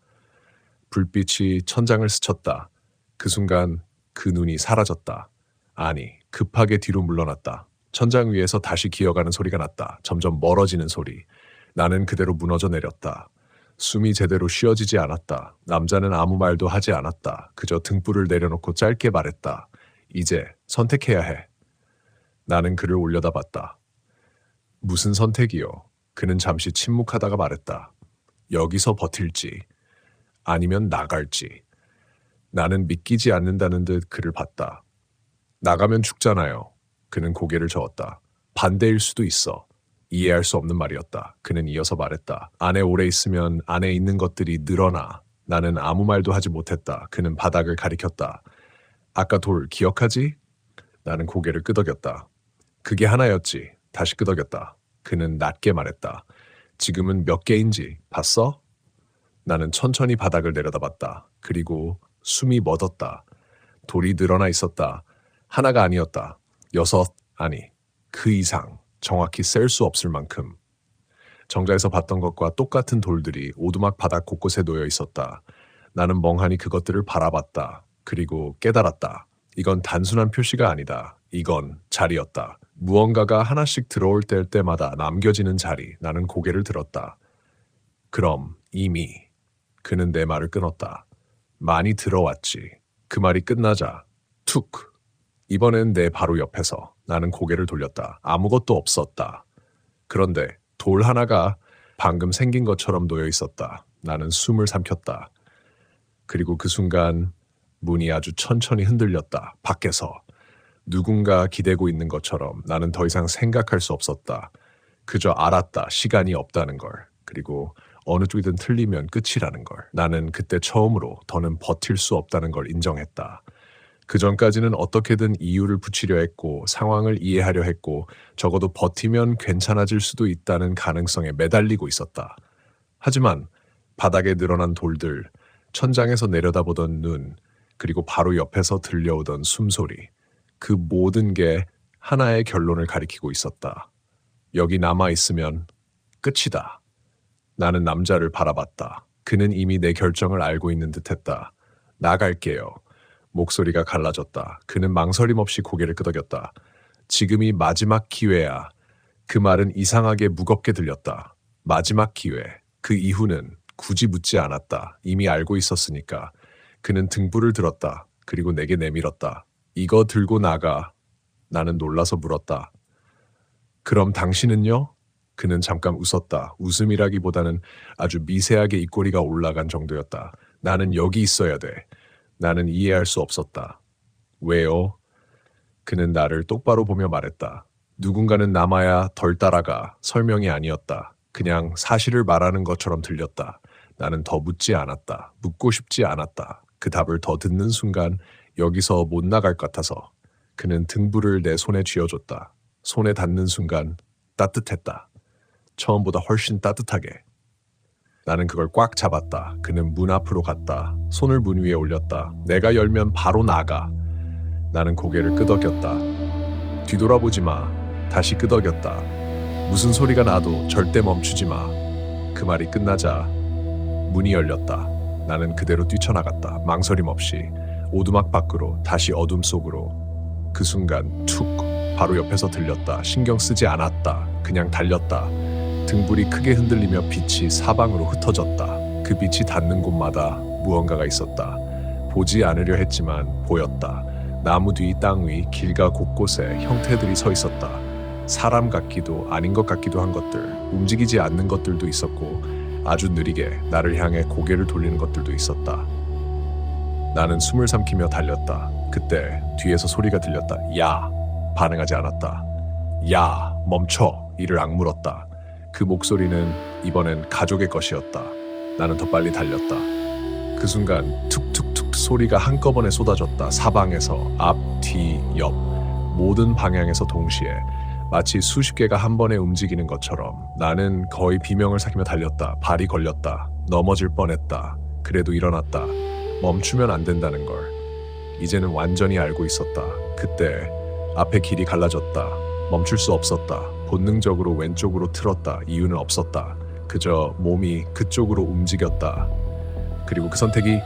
불빛이 천장을 스쳤다. 그 순간 그 눈이 사라졌다. 아니, 급하게 뒤로 물러났다. 천장 위에서 다시 기어가는 소리가 났다. 점점 멀어지는 소리. 나는 그대로 무너져 내렸다. 숨이 제대로 쉬어지지 않았다. 남자는 아무 말도 하지 않았다. 그저 등불을 내려놓고 짧게 말했다. 이제 선택해야 해. 나는 그를 올려다봤다. 무슨 선택이요? 그는 잠시 침묵하다가 말했다. 여기서 버틸지, 아니면 나갈지. 나는 믿기지 않는다는 듯 그를 봤다. 나가면 죽잖아요. 그는 고개를 저었다. 반대일 수도 있어. 이해할 수 없는 말이었다. 그는 이어서 말했다. 안에 오래 있으면 안에 있는 것들이 늘어나. 나는 아무 말도 하지 못했다. 그는 바닥을 가리켰다. 아까 돌 기억하지? 나는 고개를 끄덕였다. 그게 하나였지. 다시 끄덕였다. 그는 낮게 말했다. 지금은 몇 개인지 봤어? 나는 천천히 바닥을 내려다봤다. 그리고 숨이 멎었다. 돌이 늘어나 있었다. 하나가 아니었다. 6, 아니, 그 이상. 정확히 셀 수 없을 만큼. 정자에서 봤던 것과 똑같은 돌들이 오두막 바닥 곳곳에 놓여 있었다. 나는 멍하니 그것들을 바라봤다. 그리고 깨달았다. 이건 단순한 표시가 아니다. 이건 자리였다. 무언가가 하나씩 들어올 때마다 남겨지는 자리. 나는 고개를 들었다. 그럼 이미. 그는 내 말을 끊었다. 많이 들어왔지. 그 말이 끝나자 툭. 이번엔 내 바로 옆에서. 나는 고개를 돌렸다. 아무것도 없었다. 그런데 돌 하나가 방금 생긴 것처럼 놓여 있었다. 나는 숨을 삼켰다. 그리고 그 순간 문이 아주 천천히 흔들렸다. 밖에서. 누군가 기대고 있는 것처럼. 나는 더 이상 생각할 수 없었다. 그저 알았다. 시간이 없다는 걸. 그리고 어느 쪽이든 틀리면 끝이라는 걸. 나는 그때 처음으로 더는 버틸 수 없다는 걸 인정했다. 그 전까지는 어떻게든 이유를 붙이려 했고 상황을 이해하려 했고 적어도 버티면 괜찮아질 수도 있다는 가능성에 매달리고 있었다. 하지만 바닥에 늘어난 돌들, 천장에서 내려다보던 눈, 그리고 바로 옆에서 들려오던 숨소리. 그 모든 게 하나의 결론을 가리키고 있었다. 여기 남아있으면 끝이다. 나는 남자를 바라봤다. 그는 이미 내 결정을 알고 있는 듯했다. 나갈게요. 목소리가 갈라졌다. 그는 망설임 없이 고개를 끄덕였다. 지금이 마지막 기회야. 그 말은 이상하게 무겁게 들렸다. 마지막 기회. 그 이후는 굳이 묻지 않았다. 이미 알고 있었으니까. 그는 등불을 들었다. 그리고 내게 내밀었다. 이거 들고 나가. 나는 놀라서 물었다. 그럼 당신은요? 그는 잠깐 웃었다. 웃음이라기보다는 아주 미세하게 입꼬리가 올라간 정도였다. 나는 여기 있어야 돼. 나는 이해할 수 없었다. 왜요? 그는 나를 똑바로 보며 말했다. 누군가는 남아야 덜 따라가. 설명이 아니었다. 그냥 사실을 말하는 것처럼 들렸다. 나는 더 묻지 않았다. 묻고 싶지 않았다. 그 답을 더 듣는 순간 여기서 못 나갈 것 같아서. 그는 등불을 내 손에 쥐어줬다. 손에 닿는 순간 따뜻했다. 처음보다 훨씬 따뜻하게. 나는 그걸 꽉 잡았다. 그는 문 앞으로 갔다. 손을 문 위에 올렸다. 내가 열면 바로 나가. 나는 고개를 끄덕였다. 뒤돌아보지 마. 다시 끄덕였다. 무슨 소리가 나도 절대 멈추지 마. 그 말이 끝나자 문이 열렸다. 나는 그대로 뛰쳐나갔다. 망설임 없이 오두막 밖으로 다시 어둠 속으로. 그 순간 툭 바로 옆에서 들렸다. 신경 쓰지 않았다. 그냥 달렸다. 등불이 크게 흔들리며 빛이 사방으로 흩어졌다. 그 빛이 닿는 곳마다 무언가가 있었다. 보지 않으려 했지만 보였다. 나무 뒤, 땅 위, 길가 곳곳에 형태들이 서 있었다. 사람 같기도 아닌 것 같기도 한 것들, 움직이지 않는 것들도 있었고 아주 느리게 나를 향해 고개를 돌리는 것들도 있었다. 나는 숨을 삼키며 달렸다. 그때 뒤에서 소리가 들렸다. 야! 반응하지 않았다. 야! 멈춰! 이를 악물었다. 그 목소리는 이번엔 가족의 것이었다. 나는 더 빨리 달렸다. 그 순간 툭툭툭 소리가 한꺼번에 쏟아졌다. 사방에서 앞, 뒤, 옆 모든 방향에서 동시에 마치 수십 개가 한 번에 움직이는 것처럼. 나는 거의 비명을 삭히며 달렸다. 발이 걸렸다. 넘어질 뻔했다. 그래도 일어났다. 멈추면 안 된다는 걸 이제는 완전히 알고 있었다. 그때 앞에 길이 갈라졌다. 멈출 수 없었다. 본능적으로 왼쪽으로 틀었다. 이유는 없었다. 그저 몸이 그쪽으로 움직였다. 그리고 그 선택이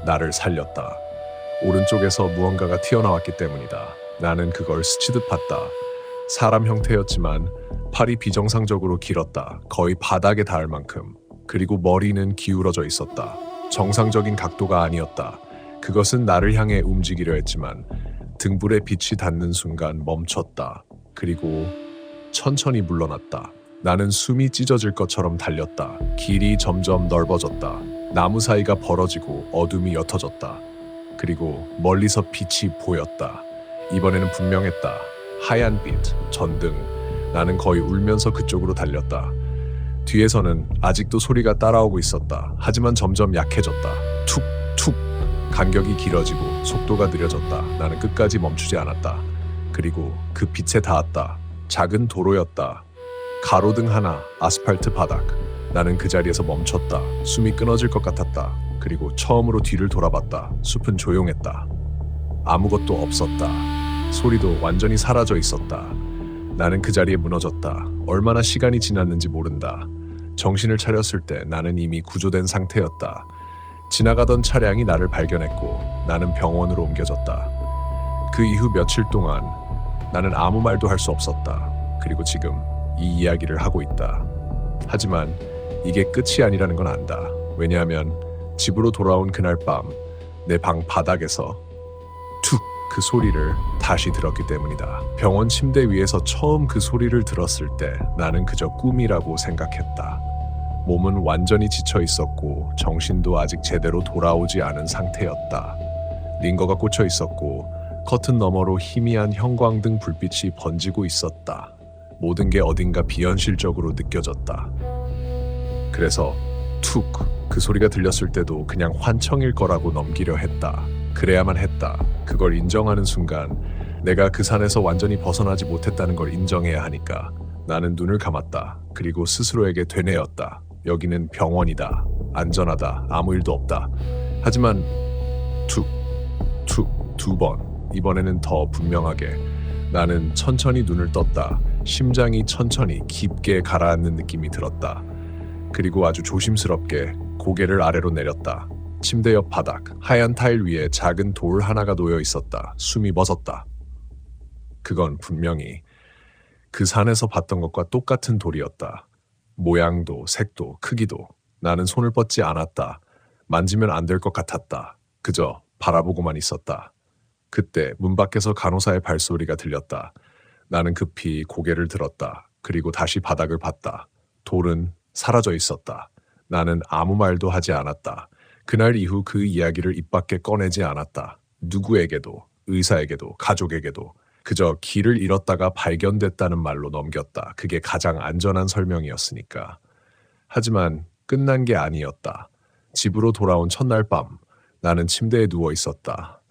나를 살렸다. 오른쪽에서 무언가가 튀어나왔기 때문이다. 나는 그걸 스치듯 봤다. 사람 형태였지만 팔이 비정상적으로 길었다. 거의 바닥에 닿을 만큼. 그리고 머리는 기울어져 있었다. 정상적인 각도가 아니었다. 그것은 나를 향해 움직이려 했지만 등불에 빛이 닿는 순간 멈췄다. 그리고 천천히 물러났다. 나는 숨이 찢어질 것처럼 달렸다. 길이 점점 넓어졌다. 나무 사이가 벌어지고 어둠이 옅어졌다. 그리고 멀리서 빛이 보였다. 이번에는 분명했다. 하얀 빛, 전등. 나는 거의 울면서 그쪽으로 달렸다. 뒤에서는 아직도 소리가 따라오고 있었다. 하지만 점점 약해졌다. 툭툭. 간격이 길어지고 속도가 느려졌다. 나는 끝까지 멈추지 않았다. 그리고 그 빛에 닿았다. 작은 도로였다. 가로등 하나, 아스팔트 바닥. 나는 그 자리에서 멈췄다. 숨이 끊어질 것 같았다. 그리고 처음으로 뒤를 돌아봤다. 숲은 조용했다. 아무것도 없었다. 소리도 완전히 사라져 있었다. 나는 그 자리에 무너졌다. 얼마나 시간이 지났는지 모른다. 정신을 차렸을 때 나는 이미 구조된 상태였다. 지나가던 차량이 나를 발견했고 나는 병원으로 옮겨졌다. 그 이후 며칠 동안 나는 아무 말도 할 수 없었다. 그리고 지금 이 이야기를 하고 있다. 하지만 이게 끝이 아니라는 건 안다. 왜냐하면 집으로 돌아온 그날 밤 내 방 바닥에서 툭 그 소리를 다시 들었기 때문이다. 병원 침대 위에서 처음 그 소리를 들었을 때 나는 그저 꿈이라고 생각했다. 몸은 완전히 지쳐 있었고 정신도 아직 제대로 돌아오지 않은 상태였다. 링거가 꽂혀 있었고 커튼 너머로 희미한 형광등 불빛이 번지고 있었다. 모든 게 어딘가 비현실적으로 느껴졌다. 그래서 툭 그 소리가 들렸을 때도 그냥 환청일 거라고 넘기려 했다. 그래야만 했다. 그걸 인정하는 순간 내가 그 산에서 완전히 벗어나지 못했다는 걸 인정해야 하니까 나는 눈을 감았다. 그리고 스스로에게 되뇌었다. 여기는 병원이다. 안전하다. 아무 일도 없다. 하지만 툭 툭, 두 번. 이번에는 더 분명하게. 나는 천천히 눈을 떴다. 심장이 천천히 깊게 가라앉는 느낌이 들었다. 그리고 아주 조심스럽게 고개를 아래로 내렸다. 침대 옆 바닥, 하얀 타일 위에 작은 돌 하나가 놓여 있었다. 숨이 멎었다. 그건 분명히 그 산에서 봤던 것과 똑같은 돌이었다. 모양도, 색도, 크기도. 나는 손을 뻗지 않았다. 만지면 안 될 것 같았다. 그저 바라보고만 있었다. 그때 문 밖에서 간호사의 발소리가 들렸다. 나는 급히 고개를 들었다. 그리고 다시 바닥을 봤다. 돌은 사라져 있었다. 나는 아무 말도 하지 않았다. 그날 이후 그 이야기를 입 밖에 꺼내지 않았다. 누구에게도, 의사에게도, 가족에게도. 그저 길을 잃었다가 발견됐다는 말로 넘겼다. 그게 가장 안전한 설명이었으니까. 하지만 끝난 게 아니었다. 집으로 돌아온 첫날 밤, 나는 침대에 누워 있었다.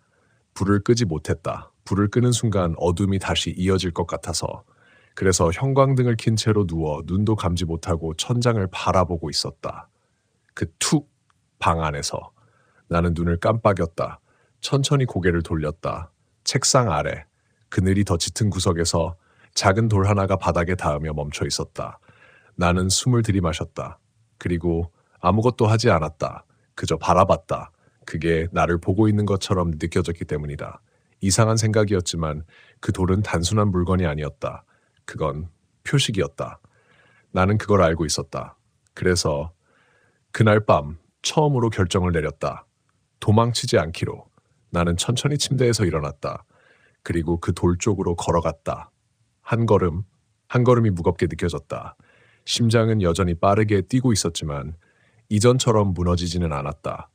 불을 끄지 못했다. 불을 끄는 순간 어둠이 다시 이어질 것 같아서. 그래서 형광등을 킨 채로 누워 눈도 감지 못하고 천장을 바라보고 있었다. 그 툭! 방 안에서. 나는 눈을 깜빡였다. 천천히 고개를 돌렸다. 책상 아래, 그늘이 더 짙은 구석에서 작은 돌 하나가 바닥에 닿으며 멈춰 있었다. 나는 숨을 들이마셨다. 그리고 아무것도 하지 않았다. 그저 바라봤다. 그게 나를 보고 있는 것처럼 느껴졌기 때문이다. 이상한 생각이었지만 그 돌은 단순한 물건이 아니었다. 그건 표식이었다. 나는 그걸 알고 있었다. 그래서 그날 밤 처음으로 결정을 내렸다. 도망치지 않기로. 나는 천천히 침대에서 일어났다. 그리고 그 돌 쪽으로 걸어갔다. 한 걸음이 무겁게 느껴졌다. 심장은 여전히 빠르게 뛰고 있었지만 이전처럼 무너지지는 않았다.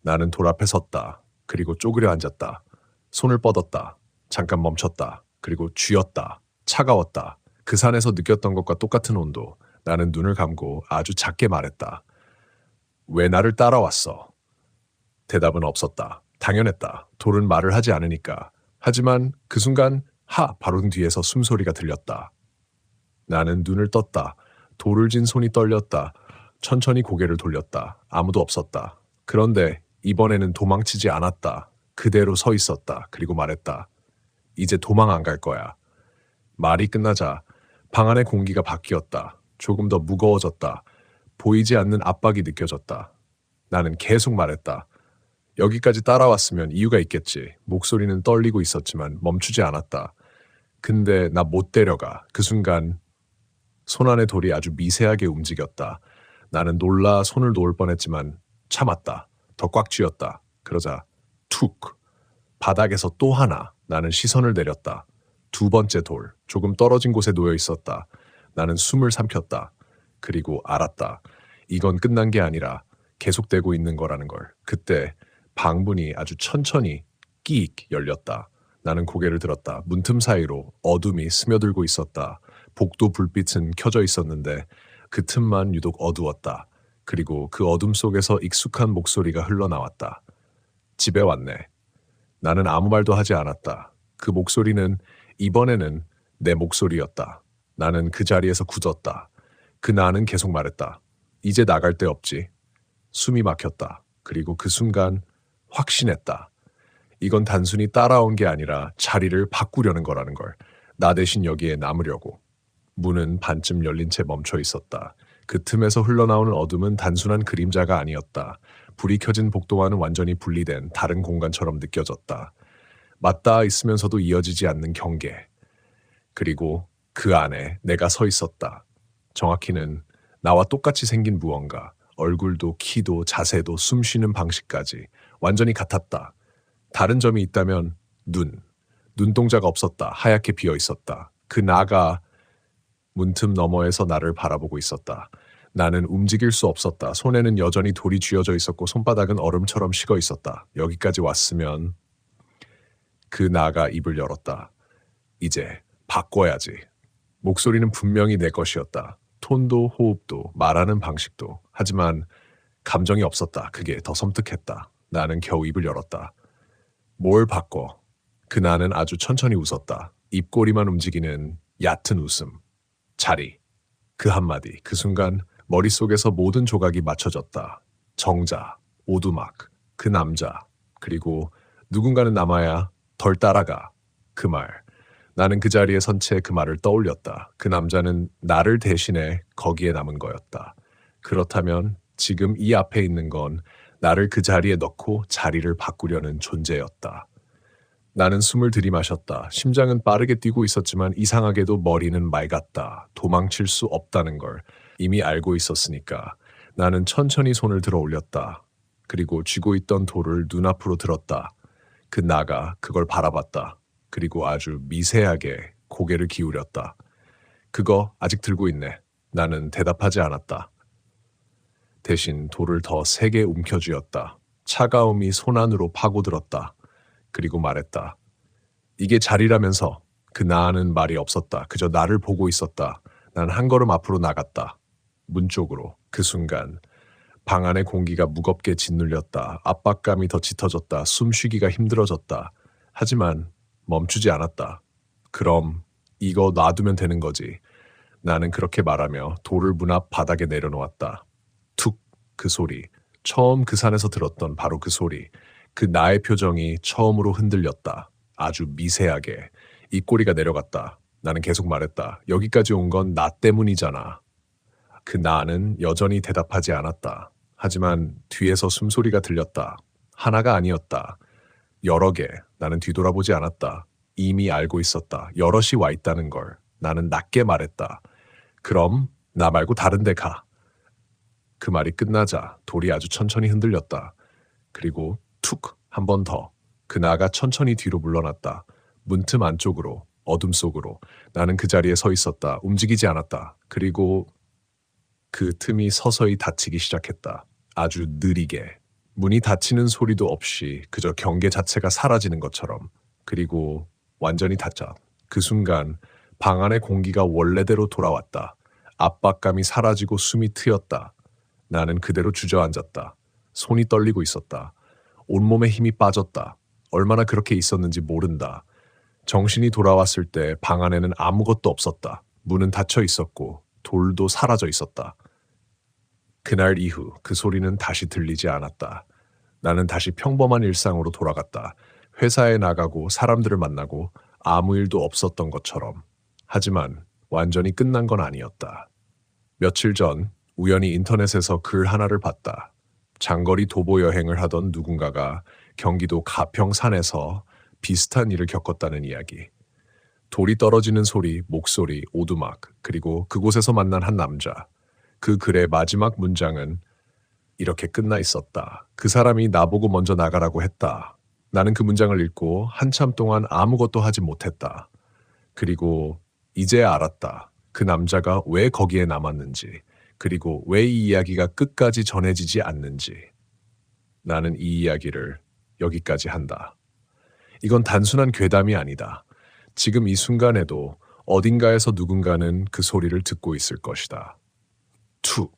나는 돌 앞에 섰다. 그리고 쪼그려 앉았다. 손을 뻗었다. 잠깐 멈췄다. 그리고 쥐었다. 차가웠다. 그 산에서 느꼈던 것과 똑같은 온도. 나는 눈을 감고 아주 작게 말했다. 왜 나를 따라왔어? 대답은 없었다. 당연했다. 돌은 말을 하지 않으니까. 하지만 그 순간 바로 뒤에서 숨소리가 들렸다. 나는 눈을 떴다. 돌을 쥔 손이 떨렸다. 천천히 고개를 돌렸다. 아무도 없었다. 그런데 이번에는 도망치지 않았다. 그대로 서 있었다. 그리고 말했다. 이제 도망 안 갈 거야. 말이 끝나자 방 안의 공기가 바뀌었다. 조금 더 무거워졌다. 보이지 않는 압박이 느껴졌다. 나는 계속 말했다. 여기까지 따라왔으면 이유가 있겠지. 목소리는 떨리고 있었지만 멈추지 않았다. 근데 나 못 데려가. 그 순간 손 안의 돌이 아주 미세하게 움직였다. 나는 놀라 손을 놓을 뻔했지만 참았다. 더 꽉 쥐었다. 그러자 툭! 바닥에서 또 하나. 나는 시선을 내렸다. 두 번째 돌. 조금 떨어진 곳에 놓여 있었다. 나는 숨을 삼켰다. 그리고 알았다. 이건 끝난 게 아니라 계속되고 있는 거라는 걸. 그때 방문이 아주 천천히 끼익 열렸다. 나는 고개를 들었다. 문틈 사이로 어둠이 스며들고 있었다. 복도 불빛은 켜져 있었는데 그 틈만 유독 어두웠다. 그리고 그 어둠 속에서 익숙한 목소리가 흘러나왔다. 집에 왔네. 나는 아무 말도 하지 않았다. 그 목소리는 이번에는 내 목소리였다. 나는 그 자리에서 굳었다. 그 나는 계속 말했다. 이제 나갈 데 없지. 숨이 막혔다. 그리고 그 순간 확신했다. 이건 단순히 따라온 게 아니라 자리를 바꾸려는 거라는 걸. 나 대신 여기에 남으려고. 문은 반쯤 열린 채 멈춰 있었다. 그 틈에서 흘러나오는 어둠은 단순한 그림자가 아니었다. 불이 켜진 복도와는 완전히 분리된 다른 공간처럼 느껴졌다. 맞닿아 있으면서도 이어지지 않는 경계. 그리고 그 안에 내가 서 있었다. 정확히는 나와 똑같이 생긴 무언가. 얼굴도 키도 자세도 숨쉬는 방식까지 완전히 같았다. 다른 점이 있다면 눈동자가 없었다. 하얗게 비어 있었다. 그 나가 문틈 너머에서 나를 바라보고 있었다. 나는 움직일 수 없었다. 손에는 여전히 돌이 쥐어져 있었고 손바닥은 얼음처럼 식어 있었다. 여기까지 왔으면 그 나가 입을 열었다. 이제 바꿔야지. 목소리는 분명히 내 것이었다. 톤도 호흡도 말하는 방식도. 하지만 감정이 없었다. 그게 더 섬뜩했다. 나는 겨우 입을 열었다. 뭘 바꿔? 그 나는 아주 천천히 웃었다. 입꼬리만 움직이는 얕은 웃음. 자리. 그 한마디. 그 순간 머릿속에서 모든 조각이 맞춰졌다. 정자, 오두막, 그 남자, 그리고 누군가는 남아야 덜 따라가. 그 말. 나는 그 자리에 선 채 그 말을 떠올렸다. 그 남자는 나를 대신해 거기에 남은 거였다. 그렇다면 지금 이 앞에 있는 건 나를 그 자리에 넣고 자리를 바꾸려는 존재였다. 나는 숨을 들이마셨다. 심장은 빠르게 뛰고 있었지만 이상하게도 머리는 맑았다. 도망칠 수 없다는 걸 이미 알고 있었으니까. 나는 천천히 손을 들어 올렸다. 그리고 쥐고 있던 돌을 눈앞으로 들었다. 그 나가 그걸 바라봤다. 그리고 아주 미세하게 고개를 기울였다. 그거 아직 들고 있네. 나는 대답하지 않았다. 대신 돌을 더 세게 움켜쥐었다. 차가움이 손 안으로 파고들었다. 그리고 말했다. 이게 자리라면서. 그 나는 말이 없었다. 그저 나를 보고 있었다. 난 한 걸음 앞으로 나갔다. 문 쪽으로. 그 순간 방 안의 공기가 무겁게 짓눌렸다. 압박감이 더 짙어졌다. 숨쉬기가 힘들어졌다. 하지만 멈추지 않았다. 그럼 이거 놔두면 되는 거지. 나는 그렇게 말하며 돌을 문 앞 바닥에 내려놓았다. 툭 그 소리. 처음 그 산에서 들었던 바로 그 소리. 그 나의 표정이 처음으로 흔들렸다. 아주 미세하게. 입꼬리가 내려갔다. 나는 계속 말했다. 여기까지 온 건 나 때문이잖아. 그 나는 여전히 대답하지 않았다. 하지만 뒤에서 숨소리가 들렸다. 하나가 아니었다. 여러 개. 나는 뒤돌아보지 않았다. 이미 알고 있었다. 여럿이 와 있다는 걸. 나는 낮게 말했다. 그럼 나 말고 다른 데 가. 그 말이 끝나자 돌이 아주 천천히 흔들렸다. 그리고 툭 한 번 더. 그 나가 천천히 뒤로 물러났다. 문틈 안쪽으로, 어둠 속으로. 나는 그 자리에 서 있었다. 움직이지 않았다. 그리고 그 틈이 서서히 닫히기 시작했다. 아주 느리게. 문이 닫히는 소리도 없이 그저 경계 자체가 사라지는 것처럼. 그리고 완전히 닫자. 그 순간 방 안의 공기가 원래대로 돌아왔다. 압박감이 사라지고 숨이 트였다. 나는 그대로 주저앉았다. 손이 떨리고 있었다. 온몸에 힘이 빠졌다. 얼마나 그렇게 있었는지 모른다. 정신이 돌아왔을 때 방 안에는 아무것도 없었다. 문은 닫혀 있었고 돌도 사라져 있었다. 그날 이후 그 소리는 다시 들리지 않았다. 나는 다시 평범한 일상으로 돌아갔다. 회사에 나가고 사람들을 만나고 아무 일도 없었던 것처럼. 하지만 완전히 끝난 건 아니었다. 며칠 전 우연히 인터넷에서 글 하나를 봤다. 장거리 도보 여행을 하던 누군가가 경기도 가평산에서 비슷한 일을 겪었다는 이야기. 돌이 떨어지는 소리, 목소리, 오두막, 그리고 그곳에서 만난 한 남자. 그 글의 마지막 문장은 이렇게 끝나 있었다. 그 사람이 나보고 먼저 나가라고 했다. 나는 그 문장을 읽고 한참 동안 아무것도 하지 못했다. 그리고 이제 알았다. 그 남자가 왜 거기에 남았는지, 그리고 왜 이 이야기가 끝까지 전해지지 않는지. 나는 이 이야기를 여기까지 한다. 이건 단순한 괴담이 아니다. 지금 이 순간에도 어딘가에서 누군가는 그 소리를 듣고 있을 것이다.